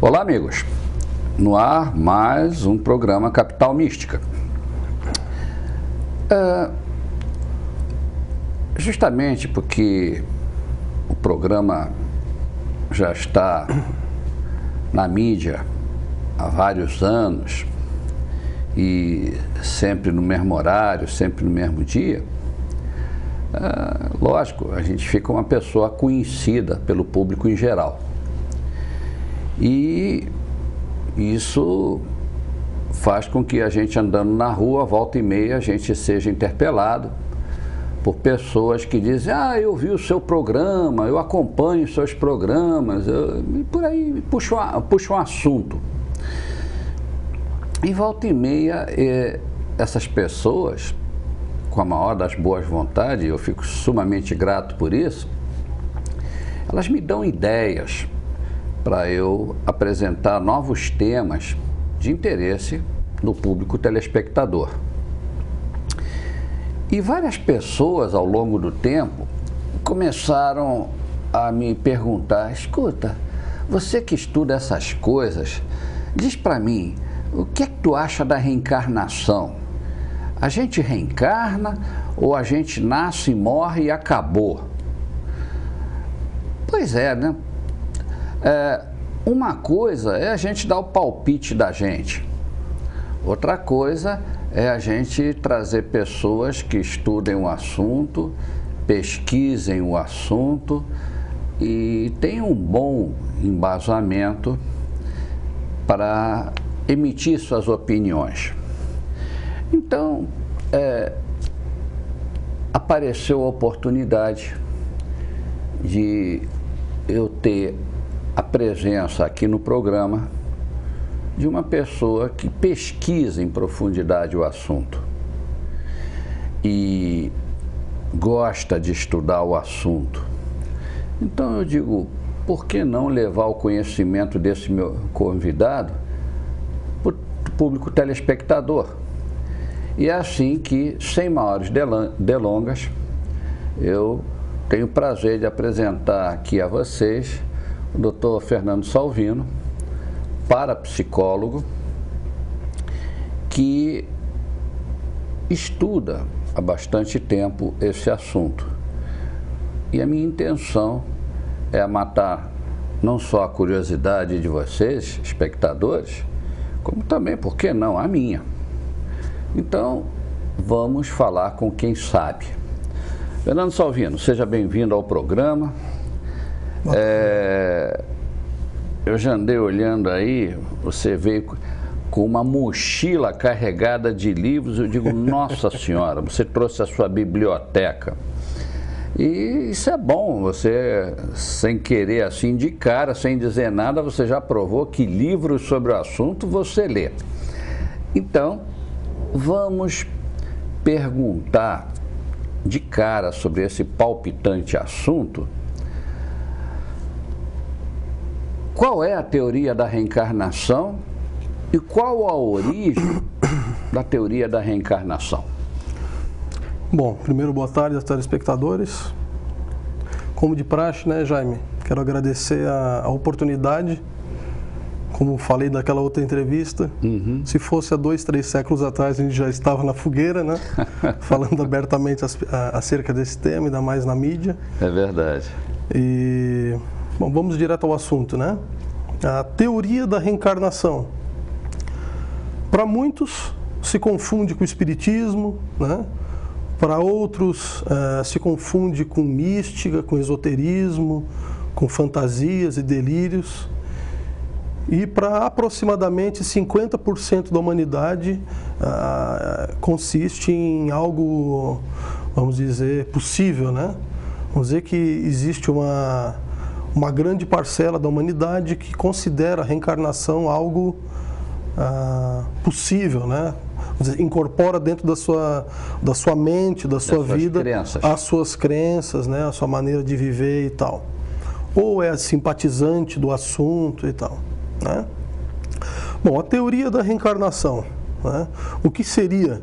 Olá, amigos. No ar, mais um programa Capital Mística. Justamente porque o programa já está na mídia há vários anos e sempre no mesmo horário, sempre no mesmo dia, lógico, a gente fica uma pessoa conhecida pelo público em geral. E isso faz com que a gente andando na rua, volta e meia, a gente seja interpelado por pessoas que dizem: eu vi o seu programa, eu acompanho os seus programas, e por aí puxa um assunto. E volta e meia, essas pessoas, com a maior das boas vontades, eu fico sumamente grato por isso, elas me dão ideias para eu apresentar novos temas de interesse do público telespectador. E várias pessoas ao longo do tempo começaram a me perguntar: escuta, você que estuda essas coisas, diz para mim, o que é que tu acha da reencarnação? A gente reencarna ou a gente nasce, morre e acabou? Pois é, né? Uma coisa é a gente dar o palpite da gente, outra coisa é a gente trazer pessoas que estudem o assunto, pesquisem o assunto e tenham um bom embasamento para emitir suas opiniões. Então, apareceu a oportunidade de eu ter a presença aqui no programa de uma pessoa que pesquisa em profundidade o assunto e gosta de estudar o assunto. Então eu digo, por que não levar o conhecimento desse meu convidado para o público telespectador? E é assim que, sem maiores delongas, eu tenho o prazer de apresentar aqui a vocês o Dr. Fernando Salvino, parapsicólogo, que estuda há bastante tempo esse assunto. E a minha intenção é matar não só a curiosidade de vocês, espectadores, como também, por que não, a minha. Então, vamos falar com quem sabe. Fernando Salvino, seja bem-vindo ao programa. Eu já andei olhando aí, você veio com uma mochila carregada de livros, eu digo, nossa senhora, você trouxe a sua biblioteca. E isso é bom, você, sem querer assim, de cara, sem dizer nada, você já provou que livros sobre o assunto você lê. Então, vamos perguntar de cara sobre esse palpitante assunto. Qual é a teoria da reencarnação e qual a origem da teoria da reencarnação? Bom, primeiro, boa tarde aos telespectadores. Como de praxe, né, Jaime? Quero agradecer a oportunidade. Como falei naquela outra entrevista, se fosse há 2, 3 séculos atrás, a gente já estava na fogueira, né? Falando abertamente acerca desse tema, ainda mais na mídia. É verdade. E, bom, vamos direto ao assunto, né? A teoria da reencarnação. Para muitos, se confunde com o espiritismo, né? Para outros, se confunde com mística, com esoterismo, com fantasias e delírios. E para aproximadamente 50% da humanidade consiste em algo, vamos dizer, possível, né? Vamos dizer que existe uma grande parcela da humanidade que considera a reencarnação algo possível, né? Vamos dizer, incorpora dentro da sua mente, da sua vida, as suas crenças, né? A sua maneira de viver e tal. Ou é simpatizante do assunto e tal, né? Bom, a teoria da reencarnação, né? O que seria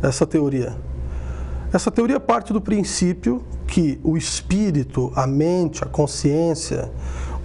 essa teoria? Essa teoria parte do princípio que o espírito, a mente, a consciência,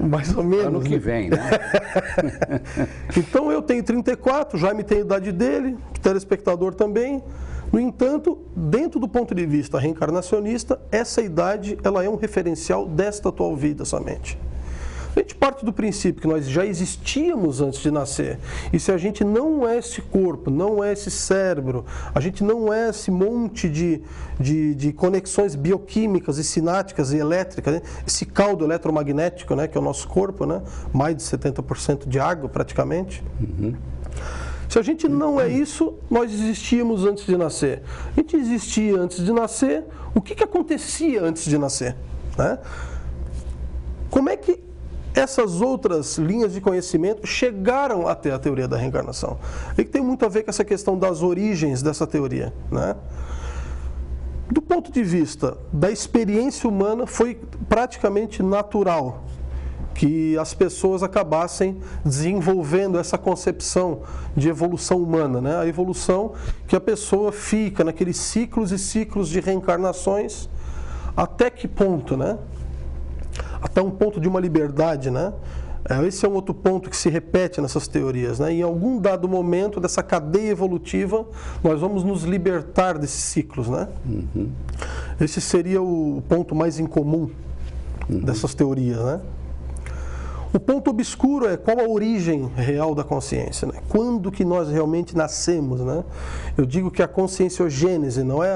mais ou menos. Ano que vem, né? Então eu tenho 34, Jaime tem a idade dele, o telespectador também. No entanto, dentro do ponto de vista reencarnacionista, essa idade ela é um referencial desta atual vida somente. A gente parte do princípio que nós já existíamos antes de nascer. E se a gente não é esse corpo, não é esse cérebro, a gente não é esse monte de conexões bioquímicas e sinápticas e elétricas, né? Esse caldo eletromagnético, né, que é o nosso corpo, né? Mais de 70% de água praticamente. Se a gente não é isso, nós existíamos antes de nascer. A gente existia antes de nascer, o que acontecia antes de nascer? Né? Como é que essas outras linhas de conhecimento chegaram até a teoria da reencarnação? E que tem muito a ver com essa questão das origens dessa teoria, né? Do ponto de vista da experiência humana, foi praticamente natural que as pessoas acabassem desenvolvendo essa concepção de evolução humana, né? A evolução que a pessoa fica naqueles ciclos e ciclos de reencarnações, até que ponto, né? Até um ponto de uma liberdade, né? Esse é um outro ponto que se repete nessas teorias, né? Em algum dado momento dessa cadeia evolutiva, nós vamos nos libertar desses ciclos, né? Esse seria o ponto mais incomum dessas teorias, né? O ponto obscuro é qual a origem real da consciência, né? Quando que nós realmente nascemos, né? Eu digo que a conscienciogênese não é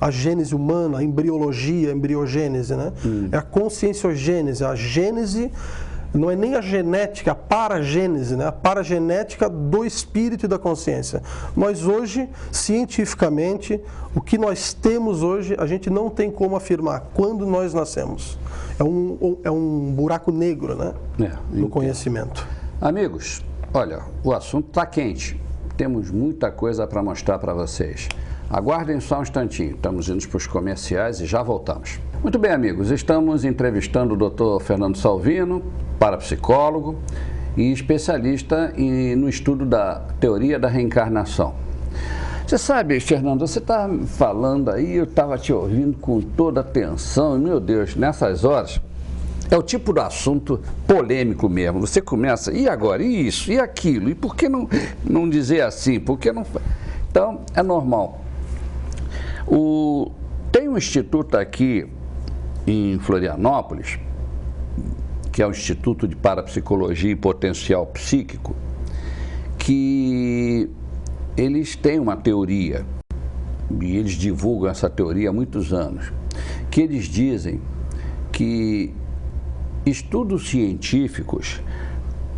a gênese humana, a embriologia, a embriogênese, né? É a conscienciogênese, a gênese não é nem a genética, a paragênese, né? A paragenética do espírito e da consciência. Nós hoje, cientificamente, o que nós temos hoje, a gente não tem como afirmar quando nós nascemos. É um buraco negro, né? No conhecimento. Amigos, olha, o assunto está quente. Temos muita coisa para mostrar para vocês. Aguardem só um instantinho, estamos indo para os comerciais e já voltamos. Muito bem, amigos, estamos entrevistando o Dr. Fernando Salvino, parapsicólogo e especialista no estudo da teoria da reencarnação. Você sabe, Fernando, você está falando aí, eu estava te ouvindo com toda atenção, e meu Deus, nessas horas, é o tipo de assunto polêmico mesmo. Você começa, e agora, e isso, e aquilo, e por que não dizer assim, por que não... Então, é normal. Tem um instituto aqui em Florianópolis, que é o Instituto de Parapsicologia e Potencial Psíquico, que eles têm uma teoria, e eles divulgam essa teoria há muitos anos, que eles dizem que estudos científicos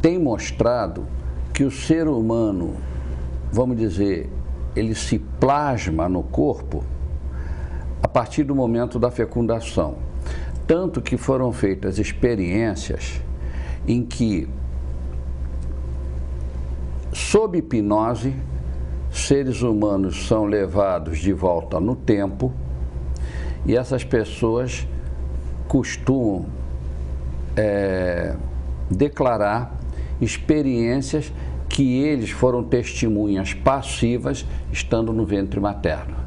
têm mostrado que o ser humano, vamos dizer, ele se plasma no corpo a partir do momento da fecundação. Tanto que foram feitas experiências em que, sob hipnose, seres humanos são levados de volta no tempo e essas pessoas costumam declarar experiências que eles foram testemunhas passivas estando no ventre materno.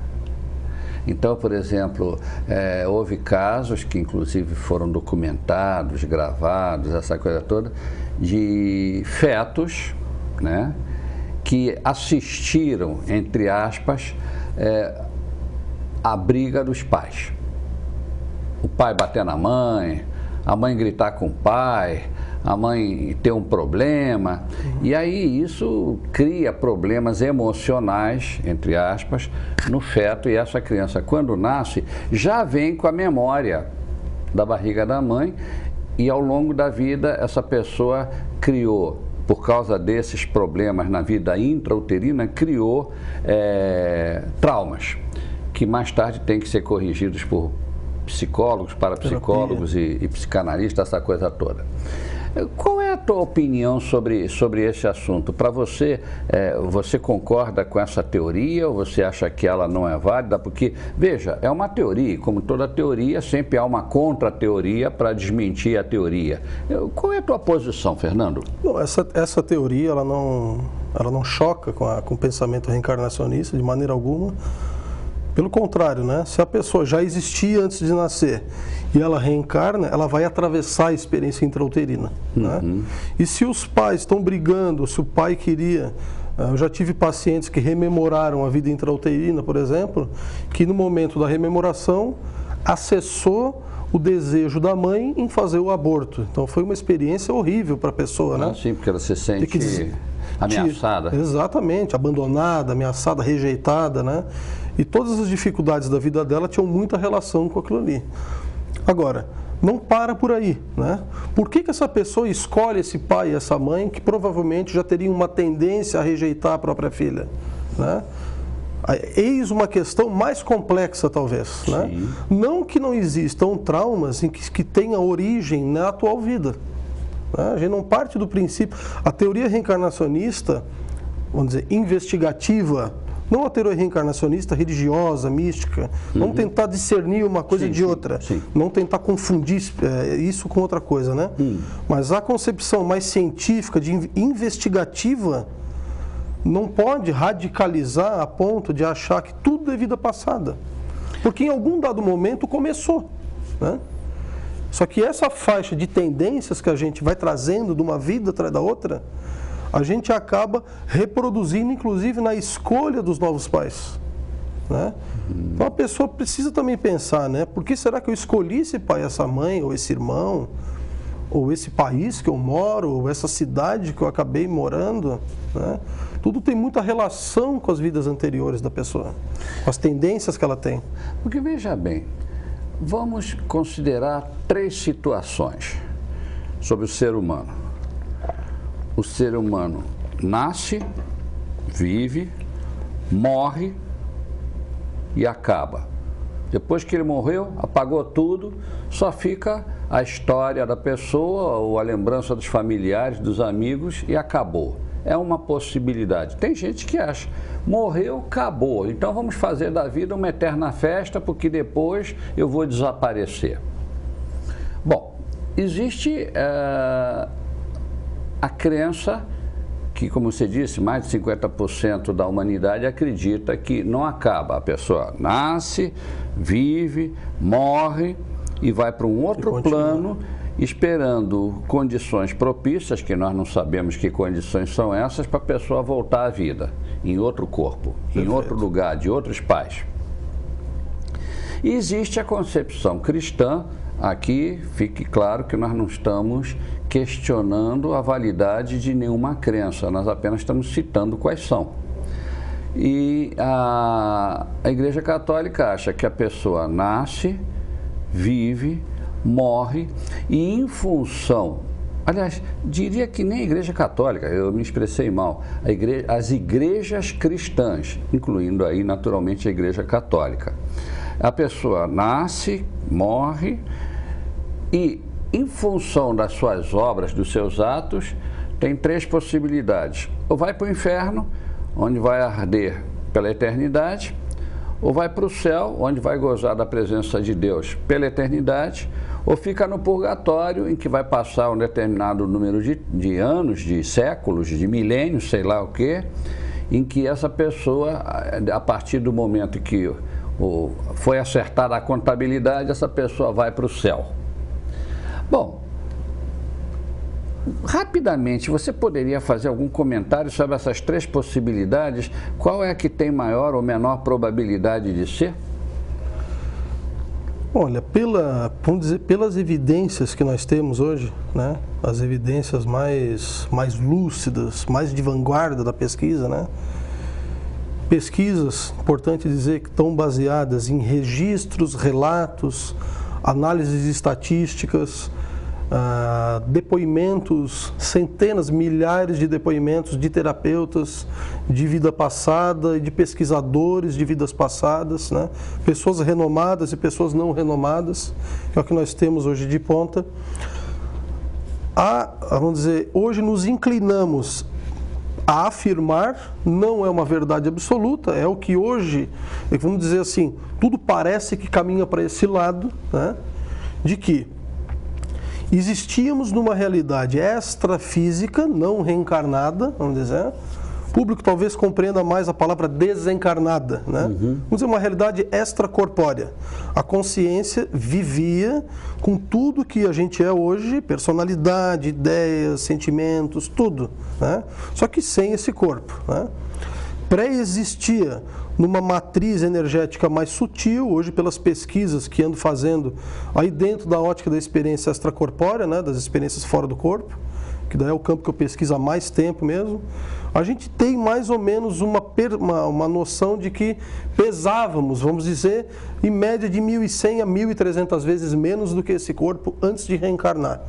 Então, por exemplo, houve casos que inclusive foram documentados, gravados, essa coisa toda, de fetos, né, que assistiram, entre aspas, a briga dos pais. O pai bater na mãe, a mãe gritar com o pai, a mãe ter um problema, e aí isso cria problemas emocionais, entre aspas, no feto, e essa criança, quando nasce, já vem com a memória da barriga da mãe, e ao longo da vida essa pessoa criou, por causa desses problemas na vida intrauterina, criou traumas, que mais tarde têm que ser corrigidos por psicólogos, parapsicólogos e psicanalistas, essa coisa toda. Qual é a tua opinião sobre esse assunto? Para você, você concorda com essa teoria ou você acha que ela não é válida? Porque, veja, é uma teoria e como toda teoria, sempre há uma contra-teoria para desmentir a teoria. Qual é a tua posição, Fernando? Não, essa teoria ela não choca com o pensamento reencarnacionista de maneira alguma. Pelo contrário, né? Se a pessoa já existia antes de nascer e ela reencarna, ela vai atravessar a experiência intrauterina. Né? E se os pais estão brigando, se o pai queria... Eu já tive pacientes que rememoraram a vida intrauterina, por exemplo, que no momento da rememoração acessou o desejo da mãe em fazer o aborto. Então foi uma experiência horrível para a pessoa, né? Sim, porque ela se sente ameaçada. Exatamente, abandonada, ameaçada, rejeitada, né? E todas as dificuldades da vida dela tinham muita relação com aquilo ali. Agora, não para por aí, né? Por que essa pessoa escolhe esse pai e essa mãe que provavelmente já teriam uma tendência a rejeitar a própria filha, né? Eis uma questão mais complexa, talvez, né? Não que não existam traumas em que tenha origem na atual vida. Né? A gente não parte do princípio... A teoria reencarnacionista, vamos dizer, investigativa, não a teoria reencarnacionista religiosa, mística, não tentar discernir uma coisa de outra, não tentar confundir isso com outra coisa, né? Mas a concepção mais científica, investigativa, não pode radicalizar a ponto de achar que tudo é vida passada. Porque em algum dado momento começou, né? Só que essa faixa de tendências que a gente vai trazendo de uma vida atrás da outra, a gente acaba reproduzindo, inclusive, na escolha dos novos pais. Né? Então a pessoa precisa também pensar, né? Por que será que eu escolhi esse pai, essa mãe, ou esse irmão, ou esse país que eu moro, ou essa cidade que eu acabei morando, né? Tudo tem muita relação com as vidas anteriores da pessoa, com as tendências que ela tem. Porque veja bem, vamos considerar 3 situações sobre o ser humano. O ser humano nasce, vive, morre e acaba. Depois que ele morreu, apagou tudo, só fica a história da pessoa ou a lembrança dos familiares, dos amigos e acabou. É uma possibilidade. Tem gente que acha, morreu, acabou, então vamos fazer da vida uma eterna festa porque depois eu vou desaparecer. Bom, existe a crença que, como você disse, mais de 50% da humanidade acredita que não acaba. A pessoa nasce, vive, morre e vai para um outro plano, esperando condições propícias, que nós não sabemos que condições são essas, para a pessoa voltar à vida, em outro corpo, em outro lugar, de outros pais. E existe a concepção cristã, aqui fique claro que nós não estamos questionando a validade de nenhuma crença, nós apenas estamos citando quais são. E a Igreja Católica acha que a pessoa nasce, vive, morre e em função, aliás, diria que nem a Igreja Católica, eu me expressei mal, as igrejas cristãs, incluindo aí naturalmente a Igreja Católica. A pessoa nasce, morre e em função das suas obras, dos seus atos, tem 3 possibilidades. Ou vai para o inferno, onde vai arder pela eternidade, ou vai para o céu, onde vai gozar da presença de Deus pela eternidade, ou fica no purgatório, em que vai passar um determinado número de anos, de séculos, de milênios, sei lá o quê, em que essa pessoa, a partir do momento que foi acertada a contabilidade, essa pessoa vai para o céu. Bom, rapidamente, você poderia fazer algum comentário sobre essas 3 possibilidades? Qual é a que tem maior ou menor probabilidade de ser? Olha, vamos dizer, pelas evidências que nós temos hoje, né? As evidências mais lúcidas, mais de vanguarda da pesquisa, né? Pesquisas, importante dizer, que estão baseadas em registros, relatos, análises estatísticas, depoimentos, centenas, milhares de depoimentos de terapeutas de vida passada e de pesquisadores de vidas passadas, né? Pessoas renomadas e pessoas não renomadas, que é o que nós temos hoje de ponta. Vamos dizer, hoje nos inclinamos a afirmar, não é uma verdade absoluta, é o que hoje, vamos dizer assim, tudo parece que caminha para esse lado, né? De que existíamos numa realidade extrafísica, não reencarnada, vamos dizer, público talvez compreenda mais a palavra desencarnada, né? Vamos dizer, uma realidade extracorpórea. A consciência vivia com tudo que a gente é hoje, personalidade, ideias, sentimentos, tudo, né? Só que sem esse corpo, né? Pré-existia numa matriz energética mais sutil, hoje pelas pesquisas que ando fazendo aí dentro da ótica da experiência extracorpórea, né, das experiências fora do corpo, que daí é o campo que eu pesquiso há mais tempo mesmo, a gente tem mais ou menos uma noção de que pesávamos, vamos dizer, em média de 1.100 a 1.300 vezes menos do que esse corpo antes de reencarnar.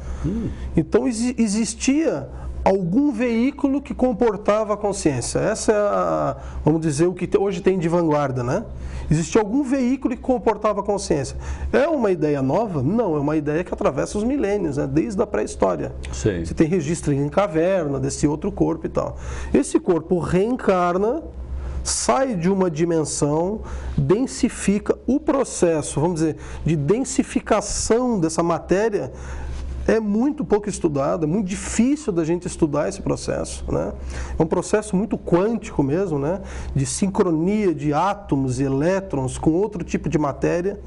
Então existia algum veículo que comportava a consciência. Essa é vamos dizer, o que hoje tem de vanguarda, né? Existia algum veículo que comportava a consciência. É uma ideia nova? Não, é uma ideia que atravessa os milênios, né? Desde a pré-história. Você tem registro em caverna, desse outro corpo e tal. Esse corpo reencarna, sai de uma dimensão, densifica o processo, vamos dizer, de densificação dessa matéria. É muito pouco estudado, é muito difícil da gente estudar esse processo, né? É um processo muito quântico mesmo, né? De sincronia de átomos e elétrons com outro tipo de matéria.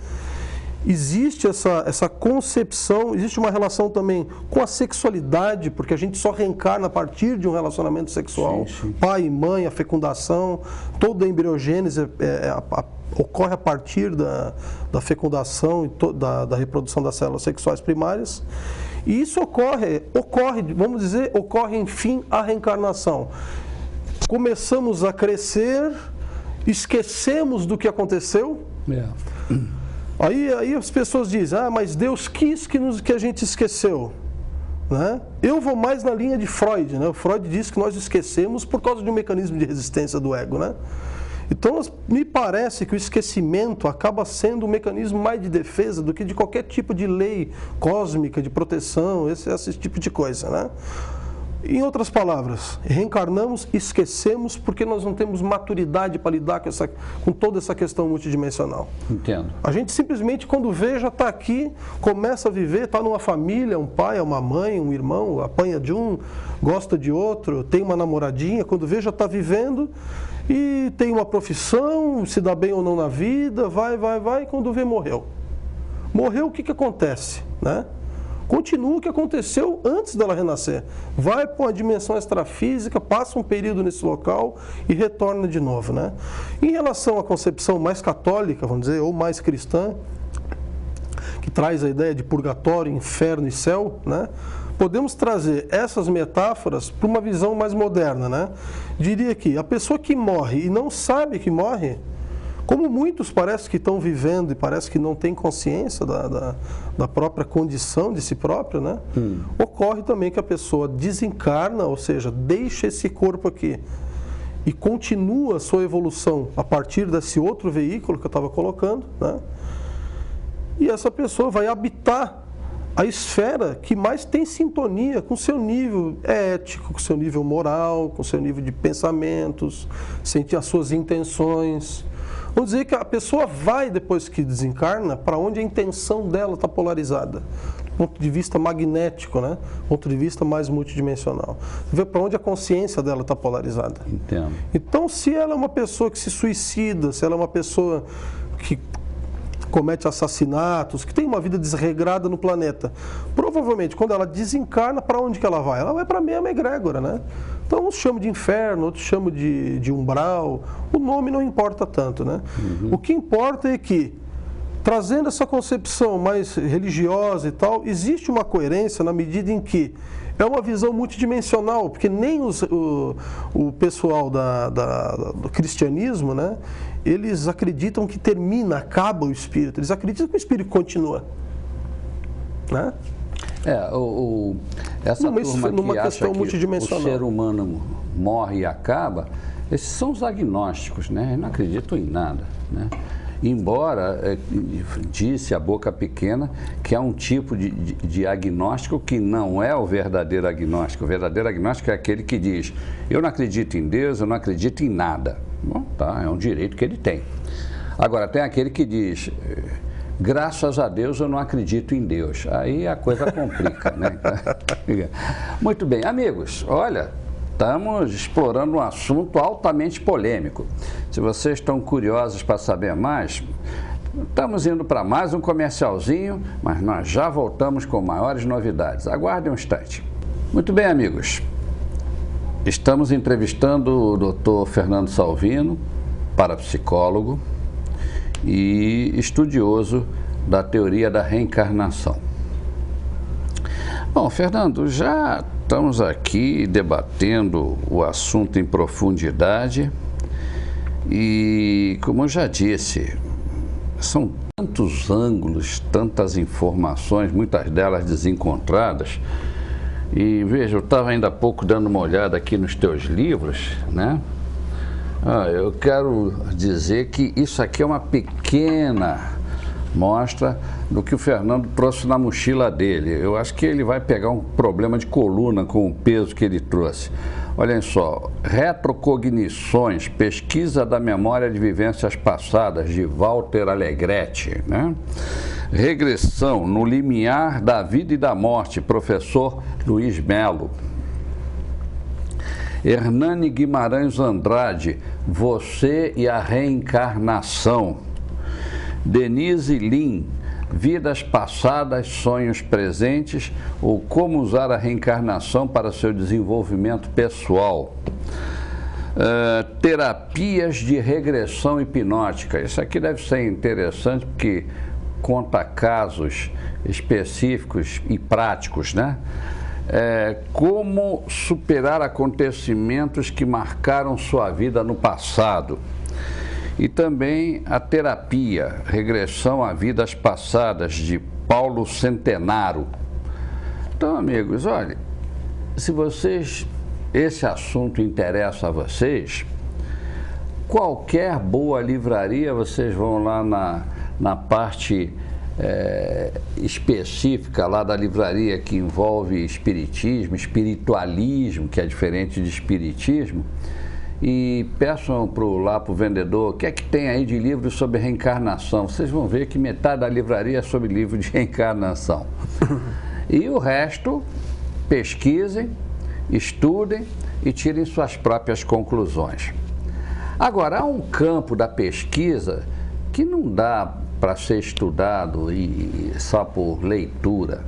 Existe essa concepção, existe uma relação também com a sexualidade, porque a gente só reencarna a partir de um relacionamento sexual. Sim. Pai e mãe, a fecundação, toda a embriogênese ocorre a partir da fecundação e da reprodução das células sexuais primárias. E isso ocorre, vamos dizer, enfim a reencarnação. Começamos a crescer, esquecemos do que aconteceu. Aí as pessoas dizem, mas Deus quis que a gente esqueceu. Né? Eu vou mais na linha de Freud, né? O Freud diz que nós esquecemos por causa de um mecanismo de resistência do ego, né? Então, me parece que o esquecimento acaba sendo um mecanismo mais de defesa do que de qualquer tipo de lei cósmica, de proteção, esse tipo de coisa, né? Em outras palavras, reencarnamos, esquecemos porque nós não temos maturidade para lidar com toda essa questão multidimensional. Entendo. A gente simplesmente, quando vê, já está aqui, começa a viver, está numa família, um pai, uma mãe, um irmão, apanha de um, gosta de outro, tem uma namoradinha, quando vê, já está vivendo e tem uma profissão, se dá bem ou não na vida, vai, e quando vê, morreu. Morreu, o que acontece, né? Continua o que aconteceu antes dela renascer. Vai para uma dimensão extrafísica, passa um período nesse local e retorna de novo, né? Em relação à concepção mais católica, vamos dizer, ou mais cristã, que traz a ideia de purgatório, inferno e céu, né? Podemos trazer essas metáforas para uma visão mais moderna, né? Diria que a pessoa que morre e não sabe que morre, como muitos parece que estão vivendo e parece que não tem consciência da própria condição de si próprio, né? Ocorre também que a pessoa desencarna, ou seja, deixa esse corpo aqui e continua a sua evolução a partir desse outro veículo que eu estava colocando, né? E essa pessoa vai habitar a esfera que mais tem sintonia com o seu nível ético, com o seu nível moral, com o seu nível de pensamentos, sentir as suas intenções. Vamos dizer que a pessoa vai, depois que desencarna, para onde a intenção dela está polarizada. Do ponto de vista magnético, né? Do ponto de vista mais multidimensional. Vê para onde a consciência dela está polarizada. Entendo. Então, se ela é uma pessoa que se suicida, se ela é uma pessoa que comete assassinatos, que tem uma vida desregrada no planeta, provavelmente, quando ela desencarna, para onde que ela vai? Ela vai para a mesma egrégora, né? Então, uns chamam de inferno, outros chamam de umbral. O nome não importa tanto, né? O que importa é que, trazendo essa concepção mais religiosa e tal, existe uma coerência na medida em que é uma visão multidimensional, porque nem o pessoal do cristianismo, né, eles acreditam que acaba o espírito, eles acreditam que o espírito continua, né? Essa turma que acha que o ser humano morre e acaba, esses são os agnósticos, né? Eles não acreditam em nada, né? Embora, disse a boca pequena, que é um tipo de agnóstico que não é o verdadeiro agnóstico. O verdadeiro agnóstico é aquele que diz, eu não acredito em Deus, eu não acredito em nada. Bom, tá, é um direito que ele tem. Agora, tem aquele que diz, graças a Deus eu não acredito em Deus. Aí a coisa complica, né? Muito bem, amigos, olha, estamos explorando um assunto altamente polêmico. Se vocês estão curiosos para saber mais, estamos indo para mais um comercialzinho, mas nós já voltamos com maiores novidades. Aguardem um instante. Muito bem, amigos. Estamos entrevistando o Dr. Fernando Salvino, parapsicólogo e estudioso da teoria da reencarnação. Bom, Fernando, já estamos aqui debatendo o assunto em profundidade e, como eu já disse, são tantos ângulos, tantas informações, muitas delas desencontradas. E veja, eu estava ainda há pouco dando uma olhada aqui nos teus livros, né? Eu quero dizer que isso aqui é uma pequena mostra do que o Fernando trouxe na mochila dele. Eu acho que ele vai pegar um problema de coluna com o peso que ele trouxe. Olhem só, Retrocognições, pesquisa da memória de vivências passadas, de Walter Alegretti, né? Regressão no limiar da vida e da morte, professor Luiz Melo. Hernani Guimarães Andrade, Você e a Reencarnação. Denise Lin, Vidas Passadas, Sonhos Presentes, ou Como Usar a Reencarnação para seu desenvolvimento pessoal. Terapias de regressão hipnótica. Isso aqui deve ser interessante porque conta casos específicos e práticos, né? Como superar acontecimentos que marcaram sua vida no passado. E também a terapia, regressão a vidas passadas, de Paulo Centenaro. Então, amigos, olha, se esse assunto interessa a vocês, qualquer boa livraria, vocês vão lá na parte específica lá da livraria que envolve espiritismo, espiritualismo, que é diferente de espiritismo, e peçam lá para o vendedor, o que é que tem aí de livro sobre reencarnação? Vocês vão ver que metade da livraria é sobre livro de reencarnação. E o resto, pesquisem, estudem e tirem suas próprias conclusões. Agora, há um campo da pesquisa que não dá para ser estudado só por leitura.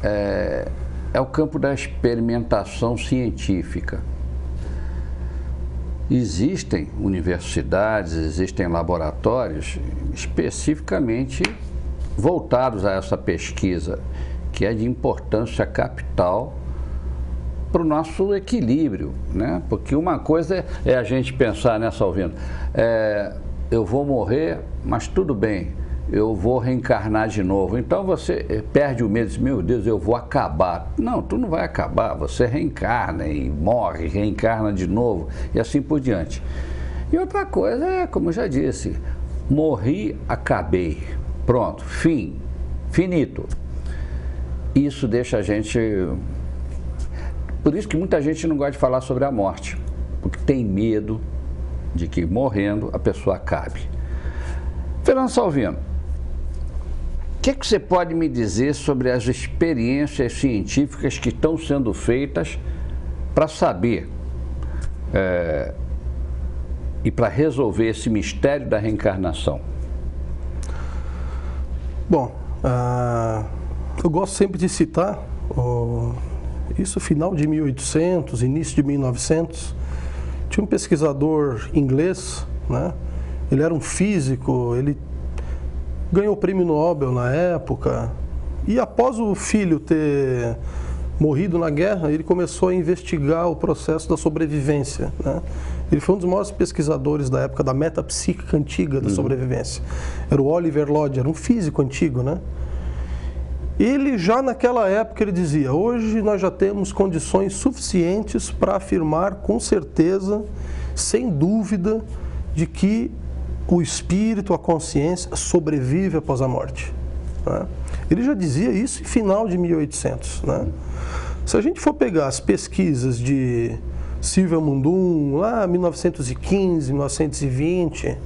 É o campo da experimentação científica. Existem universidades, existem laboratórios especificamente voltados a essa pesquisa, que é de importância capital para o nosso equilíbrio, né? Porque uma coisa é a gente pensar, né, Salvino? Eu vou morrer, mas tudo bem, eu vou reencarnar de novo. Então você perde o medo, diz, meu Deus, eu vou acabar. Não, tu não vai acabar, você reencarna e morre, reencarna de novo e assim por diante. E outra coisa é, como eu já disse, morri, acabei, pronto, fim, finito. Isso deixa a gente... Por isso que muita gente não gosta de falar sobre a morte, porque tem medo de que morrendo a pessoa acabe. Fernando Salvino, o que você pode me dizer sobre as experiências científicas que estão sendo feitas para saber e para resolver esse mistério da reencarnação? Bom, eu gosto sempre de citar isso final de 1800, início de 1900, tinha um pesquisador inglês, né? Ele era um físico, ele ganhou o prêmio Nobel na época, e após o filho ter morrido na guerra, ele começou a investigar o processo da sobrevivência, né? Ele foi um dos maiores pesquisadores da época da metapsíquica antiga da sobrevivência. Era o Oliver Lodge, um físico antigo, né? Ele já naquela época ele dizia, hoje nós já temos condições suficientes para afirmar com certeza, sem dúvida, de que o espírito, a consciência sobrevive após a morte, né? Ele já dizia isso em final de 1800, né? Se a gente for pegar as pesquisas de Silvia Mundum, lá 1915, 1920,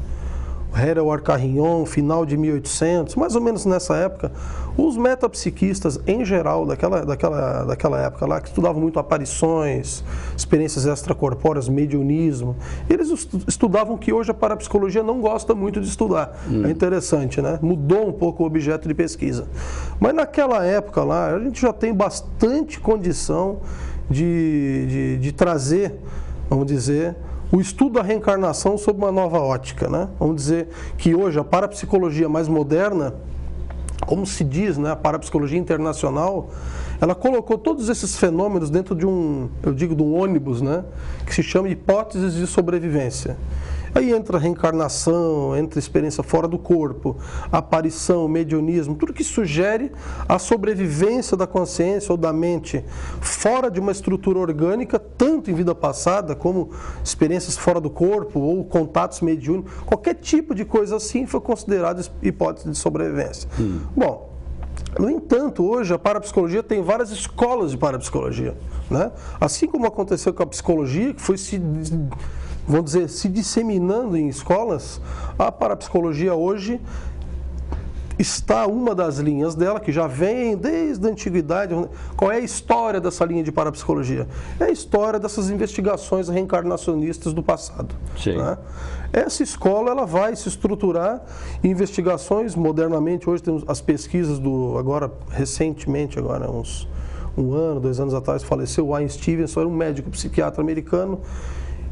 Hérold Carignon, final de 1800, mais ou menos nessa época, os metapsiquistas em geral daquela época lá, que estudavam muito aparições, experiências extracorpóreas, mediunismo, eles estudavam que hoje a parapsicologia não gosta muito de estudar. É interessante, né? Mudou um pouco o objeto de pesquisa. Mas naquela época lá, a gente já tem bastante condição de trazer, vamos dizer, o estudo da reencarnação sob uma nova ótica, né? Vamos dizer que hoje a parapsicologia mais moderna, como se diz, né, a parapsicologia internacional, ela colocou todos esses fenômenos dentro de de um ônibus, né, que se chama hipóteses de sobrevivência. Aí entra reencarnação, entra experiência fora do corpo, aparição, mediunismo, tudo que sugere a sobrevivência da consciência ou da mente fora de uma estrutura orgânica, tanto em vida passada como experiências fora do corpo ou contatos mediúnicos, qualquer tipo de coisa assim foi considerado hipótese de sobrevivência. Bom, no entanto, hoje a parapsicologia tem várias escolas de parapsicologia, né? Assim como aconteceu com a psicologia, que foi vamos dizer, se disseminando em escolas, a parapsicologia hoje está uma das linhas dela, que já vem desde a antiguidade. Qual é a história dessa linha de parapsicologia? É a história dessas investigações reencarnacionistas do passado. Sim. Né? Essa escola ela vai se estruturar em investigações, modernamente, hoje temos as pesquisas recentemente, uns 1 ano, 2 anos atrás, faleceu o Ian Stevenson, era um médico psiquiatra americano.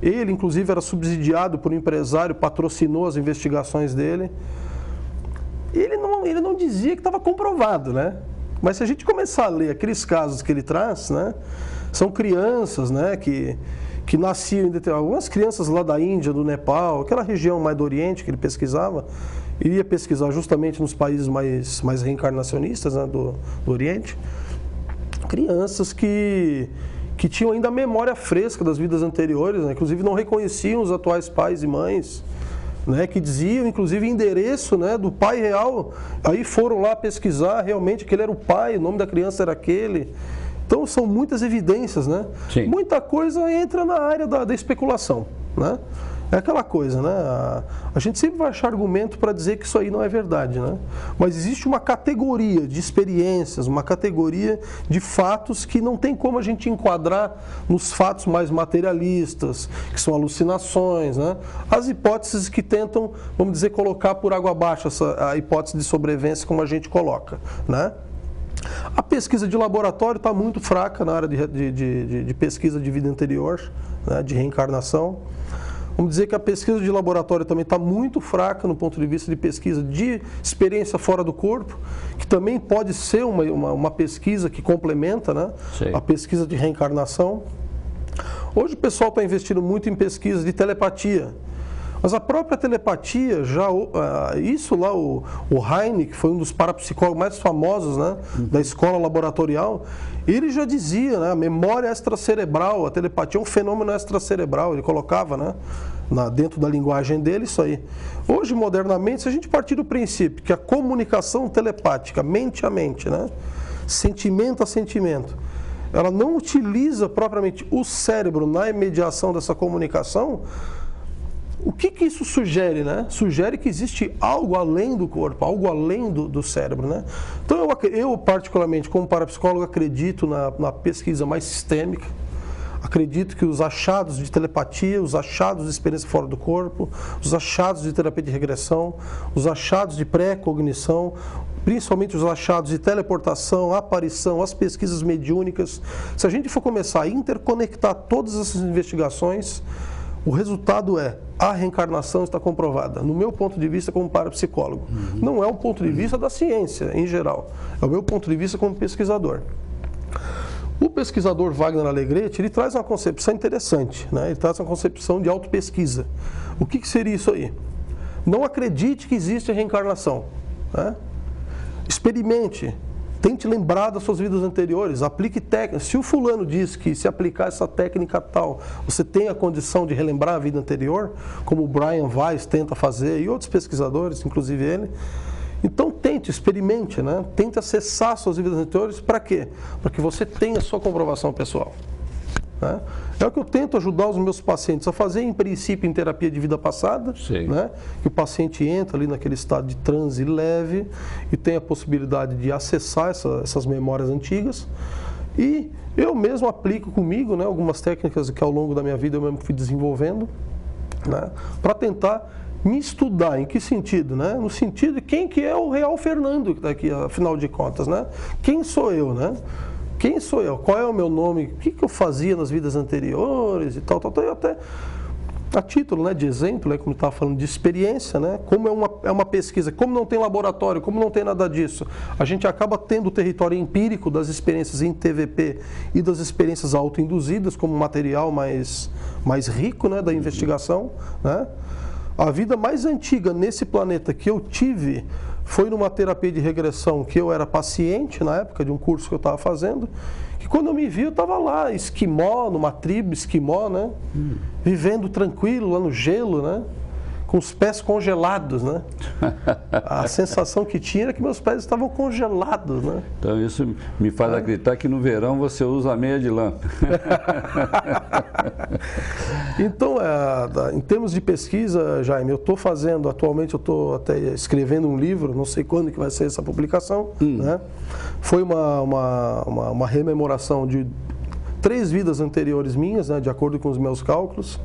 Ele, inclusive, era subsidiado por um empresário, patrocinou as investigações dele. Ele não dizia que estava comprovado, né? Mas se a gente começar a ler aqueles casos que ele traz, né? São crianças, né? Que nasciam, algumas crianças lá da Índia, do Nepal, aquela região mais do Oriente que ele pesquisava, iria pesquisar justamente nos países mais reencarnacionistas, né? do Oriente. Crianças que tinham ainda a memória fresca das vidas anteriores, né? Inclusive não reconheciam os atuais pais e mães, né? Que diziam, inclusive, endereço, né, do pai real. Aí foram lá pesquisar realmente que ele era o pai, o nome da criança era aquele. Então são muitas evidências, né? Sim. Muita coisa entra na área da especulação, né? É aquela coisa, né? A gente sempre vai achar argumento para dizer que isso aí não é verdade, né? Mas existe uma categoria de experiências, uma categoria de fatos que não tem como a gente enquadrar nos fatos mais materialistas, que são alucinações, né? As hipóteses que tentam, vamos dizer, colocar por água abaixo a hipótese de sobrevivência como a gente coloca, né? A pesquisa de laboratório está muito fraca na área de pesquisa de vida anterior, né? De reencarnação. Vamos dizer que a pesquisa de laboratório também está muito fraca no ponto de vista de pesquisa de experiência fora do corpo, que também pode ser uma pesquisa que complementa, né, a pesquisa de reencarnação. Hoje o pessoal está investindo muito em pesquisa de telepatia. Mas a própria telepatia, isso lá, o Heine, que foi um dos parapsicólogos mais famosos, né, da escola laboratorial, ele já dizia, né, a memória extracerebral, a telepatia é um fenômeno extracerebral, ele colocava, né, dentro da linguagem dele isso aí. Hoje, modernamente, se a gente partir do princípio que a comunicação telepática, mente a mente, né, sentimento a sentimento, ela não utiliza propriamente o cérebro na mediação dessa comunicação, o que isso sugere, né? Sugere que existe algo além do corpo, algo além do cérebro, né? Então eu particularmente, como parapsicólogo, acredito na pesquisa mais sistêmica. Acredito que os achados de telepatia, os achados de experiência fora do corpo, os achados de terapia de regressão, os achados de pré-cognição, principalmente os achados de teleportação, aparição, as pesquisas mediúnicas. Se a gente for começar a interconectar todas essas investigações, o resultado é a reencarnação está comprovada, no meu ponto de vista como parapsicólogo. Não é um ponto de vista da ciência em geral, é o meu ponto de vista como pesquisador. O pesquisador Wagner Alegrete, ele traz uma concepção interessante, né? Ele traz uma concepção de autopesquisa. O que seria isso aí? Não acredite que existe a reencarnação, né? Experimente. Tente lembrar das suas vidas anteriores, aplique técnicas. Se o fulano diz que se aplicar essa técnica tal, você tem a condição de relembrar a vida anterior, como o Brian Weiss tenta fazer e outros pesquisadores, inclusive ele, então tente, experimente, né? Tente acessar suas vidas anteriores, para quê? Para que você tenha a sua comprovação pessoal. né? É o que eu tento ajudar os meus pacientes a fazer, em princípio, em terapia de vida passada, né? Que o paciente entra ali naquele estado de transe leve e tem a possibilidade de acessar essas memórias antigas. E eu mesmo aplico comigo, né, algumas técnicas que ao longo da minha vida eu mesmo fui desenvolvendo, né, para tentar me estudar. Em que sentido? Né? No sentido de quem que é o real Fernando daqui, afinal de contas, né? Quem sou eu, né? Quem sou eu? Qual é o meu nome? O que eu fazia nas vidas anteriores e tal. Eu até, a título, né, de exemplo, né, como eu estava falando de experiência, né, como é uma pesquisa, como não tem laboratório, como não tem nada disso, a gente acaba tendo o território empírico das experiências em TVP e das experiências autoinduzidas como material mais rico, né, da investigação, né? A vida mais antiga nesse planeta que eu tive foi numa terapia de regressão que eu era paciente na época de um curso que eu estava fazendo, que quando eu me vi eu estava lá, esquimó, numa tribo esquimó, né? Vivendo tranquilo lá no gelo, né? Com os pés congelados, né? A sensação que tinha era que meus pés estavam congelados, né? Então isso me faz acreditar que no verão você usa a meia de lã. Então, em termos de pesquisa, Jaime, eu estou fazendo, atualmente eu estou até escrevendo um livro, não sei quando que vai ser essa publicação, né? Foi uma rememoração de 3 vidas anteriores minhas, né, de acordo com os meus cálculos,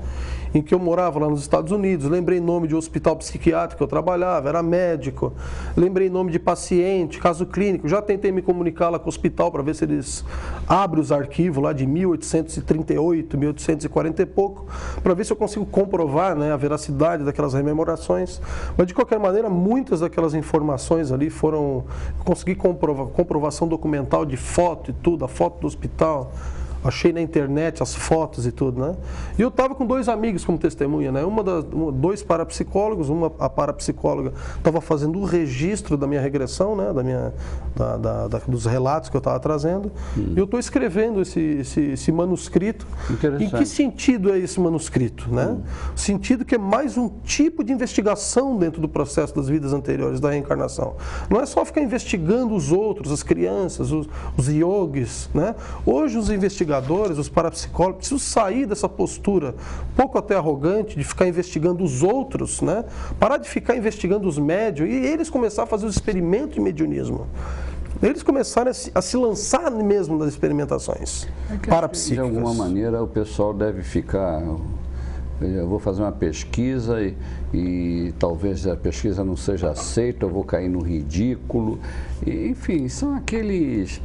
em que eu morava lá nos Estados Unidos. Lembrei nome de hospital psiquiátrico que eu trabalhava, era médico. Lembrei nome de paciente, caso clínico. Já tentei me comunicar lá com o hospital para ver se eles abrem os arquivos lá de 1838, 1840 e pouco, para ver se eu consigo comprovar, né, a veracidade daquelas rememorações. Mas, de qualquer maneira, muitas daquelas informações ali foram... Eu consegui comprovação documental de foto e tudo, a foto do hospital. Achei na internet as fotos e tudo, né? E eu estava com 2 amigos como testemunha, né? 2 parapsicólogos, a parapsicóloga estava fazendo o registro da minha regressão, né? Dos relatos que eu estava trazendo. E eu estou escrevendo esse manuscrito. Em que sentido é esse manuscrito, né? O sentido que é mais um tipo de investigação dentro do processo das vidas anteriores, da reencarnação. Não é só ficar investigando os outros, as crianças, os yogis, né? Hoje os investigadores, os parapsicólogos, precisam sair dessa postura um pouco até arrogante de ficar investigando os outros, né? Parar de ficar investigando os médios e eles começarem a fazer os experimentos de mediunismo. Eles começaram a se lançar mesmo nas experimentações parapsíquicas. De alguma maneira o pessoal deve ficar... Eu vou fazer uma pesquisa e talvez a pesquisa não seja aceita, eu vou cair no ridículo. Enfim, são aqueles...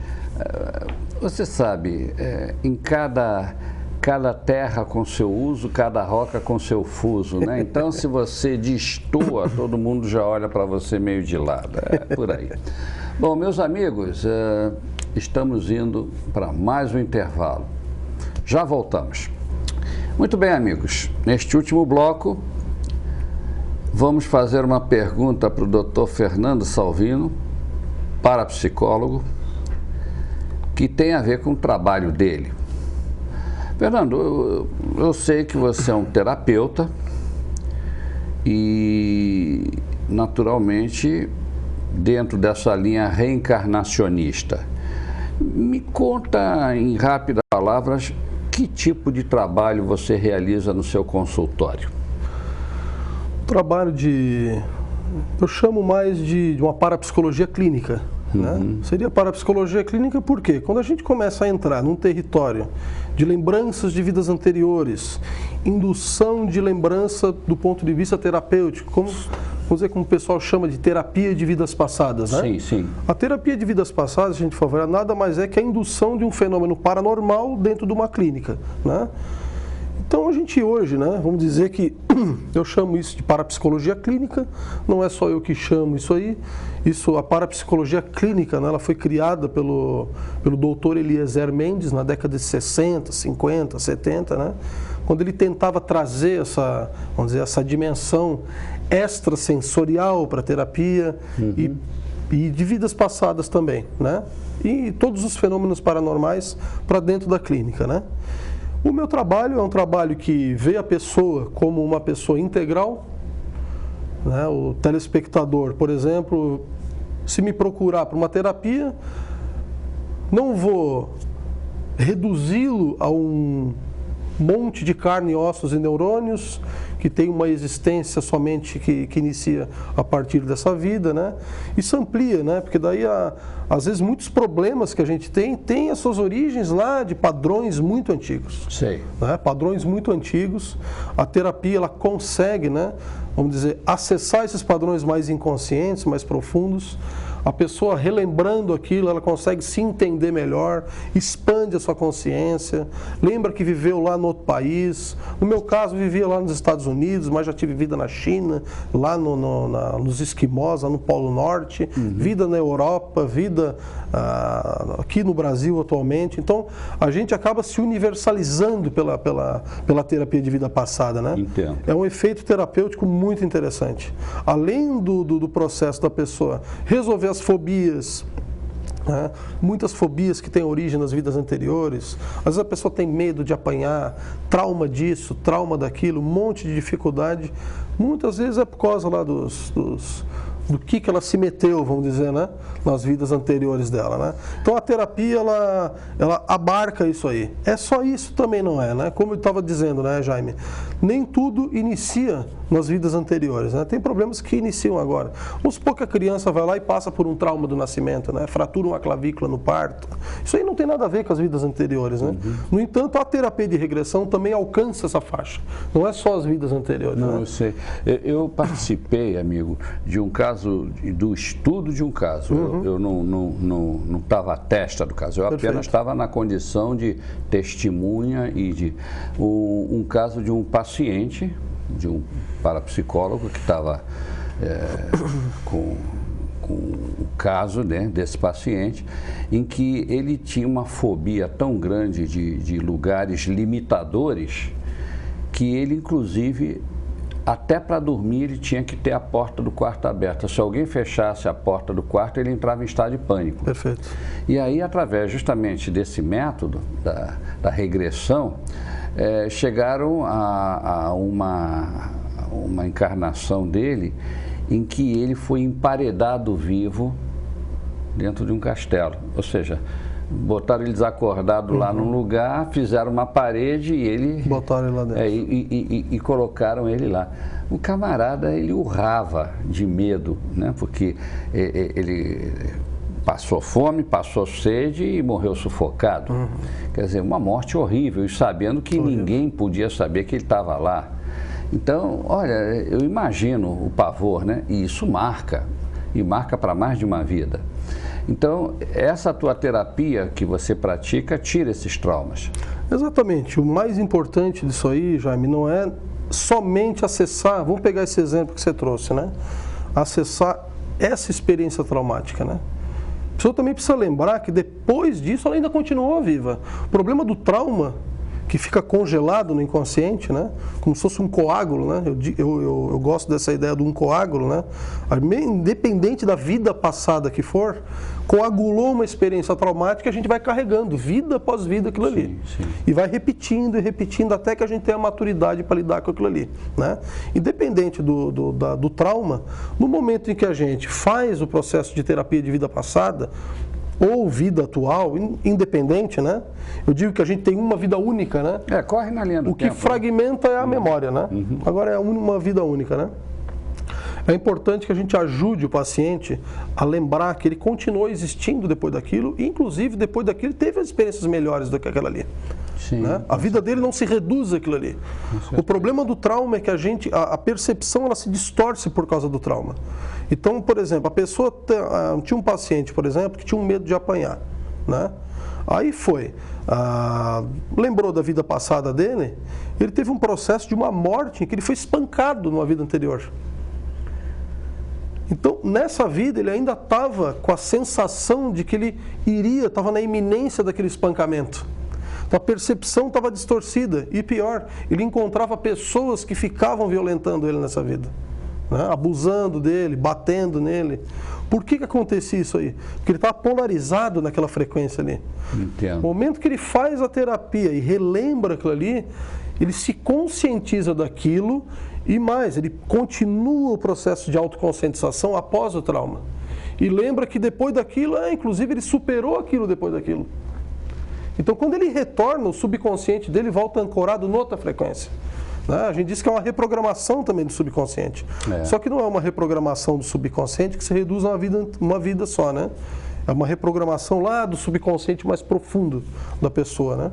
Você sabe, em cada terra com seu uso, cada roca com seu fuso, né? Então, se você destoa, todo mundo já olha para você meio de lado. É por aí. Bom, meus amigos, estamos indo para mais um intervalo. Já voltamos. Muito bem, amigos. Neste último bloco, vamos fazer uma pergunta para o Dr. Fernando Salvino, parapsicólogo, que tem a ver com o trabalho dele. Fernando, eu sei que você é um terapeuta e, naturalmente, dentro dessa linha reencarnacionista. Me conta, em rápidas palavras, que tipo de trabalho você realiza no seu consultório? Trabalho eu chamo mais de uma parapsicologia clínica. Né? Seria parapsicologia clínica porque quando a gente começa a entrar num território de lembranças de vidas anteriores, indução de lembrança do ponto de vista terapêutico, vamos dizer como o pessoal chama de terapia de vidas passadas, né? Sim, sim. A terapia de vidas passadas, a gente for ver, nada mais é que a indução de um fenômeno paranormal dentro de uma clínica, né? Então a gente hoje, né, vamos dizer que eu chamo isso de parapsicologia clínica, não é só eu que chamo isso aí, a parapsicologia clínica, né, ela foi criada pelo doutor Eliezer Mendes na década de 60, 50, 70, né, quando ele tentava trazer essa dimensão extrasensorial para a terapia e de vidas passadas também, né, e todos os fenômenos paranormais para dentro da clínica, né. O meu trabalho é um trabalho que vê a pessoa como uma pessoa integral, né? O telespectador, por exemplo, se me procurar para uma terapia, não vou reduzi-lo a um monte de carne, ossos e neurônios, que tem uma existência somente que inicia a partir dessa vida, né? Isso amplia, né? Porque daí, às vezes, muitos problemas que a gente tem as suas origens lá de padrões muito antigos. Sei. Né? Padrões muito antigos. A terapia, ela consegue, né? Vamos dizer, acessar esses padrões mais inconscientes, mais profundos. A pessoa relembrando aquilo, ela consegue se entender melhor, expande a sua consciência, lembra que viveu lá no outro país. No meu caso, vivia lá nos Estados Unidos, mas já tive vida na China, lá nos Esquimós, lá no Polo Norte, vida na Europa, vida aqui no Brasil atualmente. Então, a gente acaba se universalizando pela terapia de vida passada, né? Entendo. É um efeito terapêutico muito interessante. Além do processo da pessoa resolver as fobias, né? Muitas fobias que têm origem nas vidas anteriores. Às vezes a pessoa tem medo de apanhar, trauma disso, trauma daquilo, um monte de dificuldade. Muitas vezes é por causa lá do que ela se meteu, vamos dizer, né? Nas vidas anteriores dela, né? Então a terapia, ela abarca isso aí. É só isso também, não é, né? Como eu estava dizendo, né, Jaime? Nem tudo inicia nas vidas anteriores, né? Tem problemas que iniciam agora. Vamos supor que a criança vai lá e passa por um trauma do nascimento, né? Fratura uma clavícula no parto. Isso aí não tem nada a ver com as vidas anteriores, né? No entanto, a terapia de regressão também alcança essa faixa. Não é só as vidas anteriores. Não, né? eu sei. Eu participei, amigo, de um caso, do estudo de um caso. Eu não estava à testa do caso, eu apenas estava na condição de testemunha e de um caso de um paciente, de um parapsicólogo que estava com o caso, né, desse paciente, em que ele tinha uma fobia tão grande de lugares limitadores que ele, inclusive, até para dormir, ele tinha que ter a porta do quarto aberta. Se alguém fechasse a porta do quarto, ele entrava em estado de pânico. Perfeito. E aí, através justamente desse método da regressão, chegaram a uma encarnação dele em que ele foi emparedado vivo dentro de um castelo. Ou seja, botaram ele desacordado lá num lugar, fizeram uma parede e ele... Botaram ele lá dentro. E colocaram ele lá. O camarada, ele urrava de medo, né? Porque ele passou fome, passou sede e morreu sufocado. Quer dizer, uma morte horrível, e sabendo que ninguém podia saber que ele estava lá. Então, olha, eu imagino o pavor, né? E isso marca, e marca para mais de uma vida. Então, essa tua terapia que você pratica tira esses traumas. Exatamente. O mais importante disso aí, Jaime, não é somente acessar, vamos pegar esse exemplo que você trouxe, né? Acessar essa experiência traumática, né? A pessoa também precisa lembrar que depois disso ela ainda continuou viva. O problema do trauma, que fica congelado no inconsciente, né? Como se fosse um coágulo, né? Eu gosto dessa ideia de um coágulo, né? Independente da vida passada que for, coagulou uma experiência traumática, a gente vai carregando vida após vida aquilo ali. Sim. E vai repetindo e repetindo até que a gente tenha a maturidade para lidar com aquilo ali, né? Independente do trauma, no momento em que a gente faz o processo de terapia de vida passada, ou vida atual, independente, né? Eu digo que a gente tem uma vida única, né? Corre na linha do tempo. O que fragmenta é a memória, né? Agora é uma vida única, né? É importante que a gente ajude o paciente a lembrar que ele continuou existindo depois daquilo, e inclusive depois daquilo teve as experiências melhores do que aquela ali. Sim, né? A vida dele não se reduz àquilo ali. O problema do trauma é que a percepção ela se distorce por causa do trauma. Então, por exemplo, a pessoa tinha um paciente, por exemplo, que tinha um medo de apanhar, né? Aí lembrou da vida passada dele, ele teve um processo de uma morte em que ele foi espancado numa vida anterior. Então, nessa vida, ele ainda estava com a sensação de que ele estava na iminência daquele espancamento. Então, a percepção estava distorcida. E pior, ele encontrava pessoas que ficavam violentando ele nessa vida, né? Abusando dele, batendo nele. Por que acontecia isso aí? Porque ele estava polarizado naquela frequência ali. Entendo. No momento que ele faz a terapia e relembra aquilo ali, ele se conscientiza daquilo e mais, ele continua o processo de autoconscientização após o trauma. E lembra que depois daquilo, inclusive ele superou aquilo depois daquilo. Então, quando ele retorna, o subconsciente dele volta ancorado noutra frequência. Né? A gente diz que é uma reprogramação também do subconsciente. Só que não é uma reprogramação do subconsciente que se reduz a uma vida só, né? É uma reprogramação lá do subconsciente mais profundo da pessoa, né?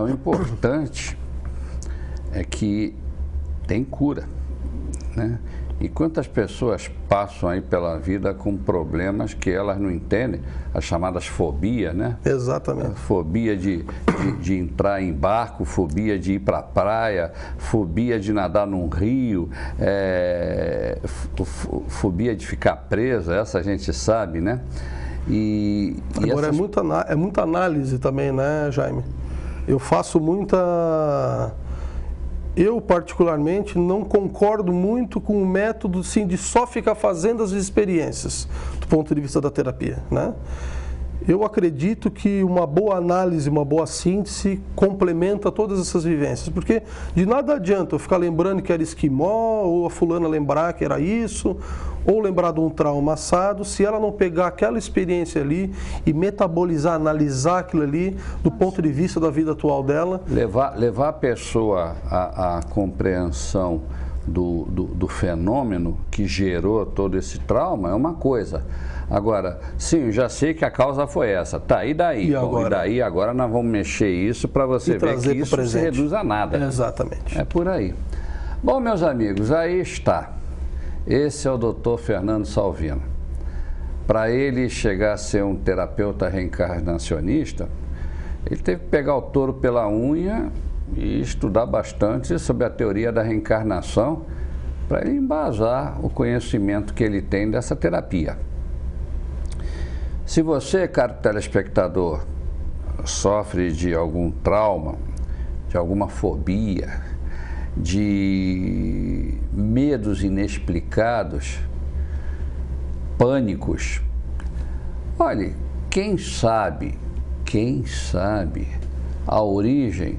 O importante é que tem cura, né? E quantas pessoas passam aí pela vida com problemas que elas não entendem, as chamadas fobias, né? Exatamente. Fobia de entrar em barco, fobia de ir para a praia, fobia de nadar num rio, fobia de ficar presa, essa a gente sabe, né? Agora, é muita análise também, né, Jaime? Eu faço muita... Eu, particularmente, não concordo muito com o método assim, de só ficar fazendo as experiências, do ponto de vista da terapia, né? Eu acredito que uma boa análise, uma boa síntese complementa todas essas vivências, porque de nada adianta eu ficar lembrando que era esquimó, ou a fulana lembrar que era isso, ou lembrar de um trauma assado, se ela não pegar aquela experiência ali e metabolizar, analisar aquilo ali do ponto de vista da vida atual dela. Levar a pessoa à compreensão do fenômeno que gerou todo esse trauma é uma coisa. Agora, sim, já sei que a causa foi essa. Tá, e daí? E agora nós vamos mexer isso para você ver que isso não se reduz a nada. Exatamente. É por aí. Bom, meus amigos, aí está. Esse é o Dr. Fernando Salvino. Para ele chegar a ser um terapeuta reencarnacionista, ele teve que pegar o touro pela unha e estudar bastante sobre a teoria da reencarnação para ele embasar o conhecimento que ele tem dessa terapia. Se você, caro telespectador, sofre de algum trauma, de alguma fobia, de medos inexplicados, pânicos, olhe, quem sabe a origem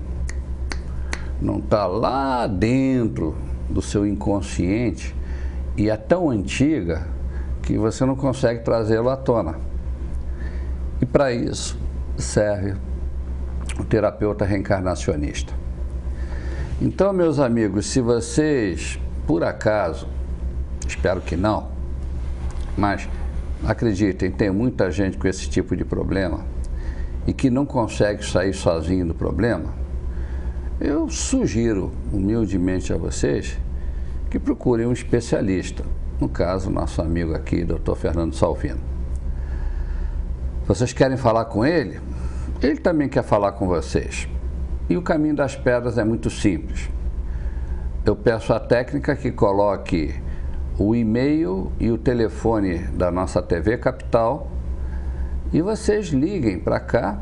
não está lá dentro do seu inconsciente e é tão antiga que você não consegue trazê-lo à tona. E para isso serve o terapeuta reencarnacionista. Então, meus amigos, se vocês, por acaso, espero que não, mas acreditem, tem muita gente com esse tipo de problema e que não consegue sair sozinho do problema, eu sugiro humildemente a vocês que procurem um especialista, no caso, nosso amigo aqui, Dr. Fernando Salvino. Vocês querem falar com ele? Ele também quer falar com vocês. E o caminho das pedras é muito simples. Eu peço à técnica que coloque o e-mail e o telefone da nossa TV Capital e vocês liguem para cá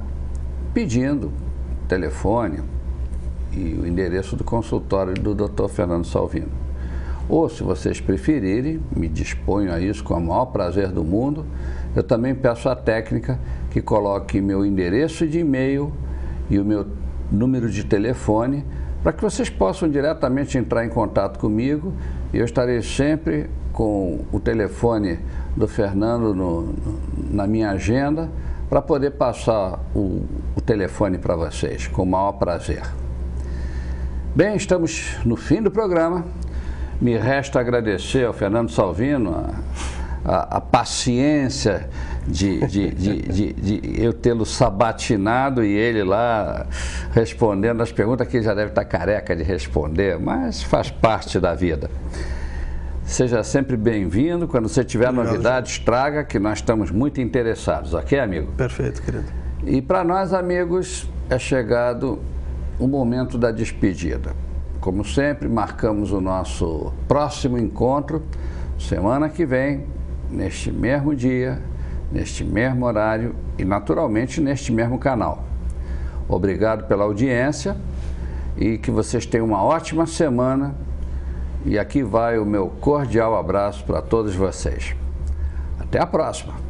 pedindo o telefone e o endereço do consultório do Dr. Fernando Salvino. Ou, se vocês preferirem, me disponho a isso com o maior prazer do mundo, eu também peço à técnica que coloque meu endereço de e-mail e o meu número de telefone para que vocês possam diretamente entrar em contato comigo e eu estarei sempre com o telefone do Fernando na minha agenda para poder passar o telefone para vocês, com o maior prazer. Bem, estamos no fim do programa. Me resta agradecer ao Fernando Salvino a paciência de eu tê-lo sabatinado e ele lá respondendo as perguntas que ele já deve estar careca de responder, mas faz parte da vida. Seja sempre bem-vindo. Quando você tiver novidades, traga, que nós estamos muito interessados. Ok, amigo? Perfeito, querido. E para nós, amigos, é chegado o momento da despedida. Como sempre, marcamos o nosso próximo encontro semana que vem, neste mesmo dia, neste mesmo horário e, naturalmente, neste mesmo canal. Obrigado pela audiência e que vocês tenham uma ótima semana. E aqui vai o meu cordial abraço para todos vocês. Até a próxima!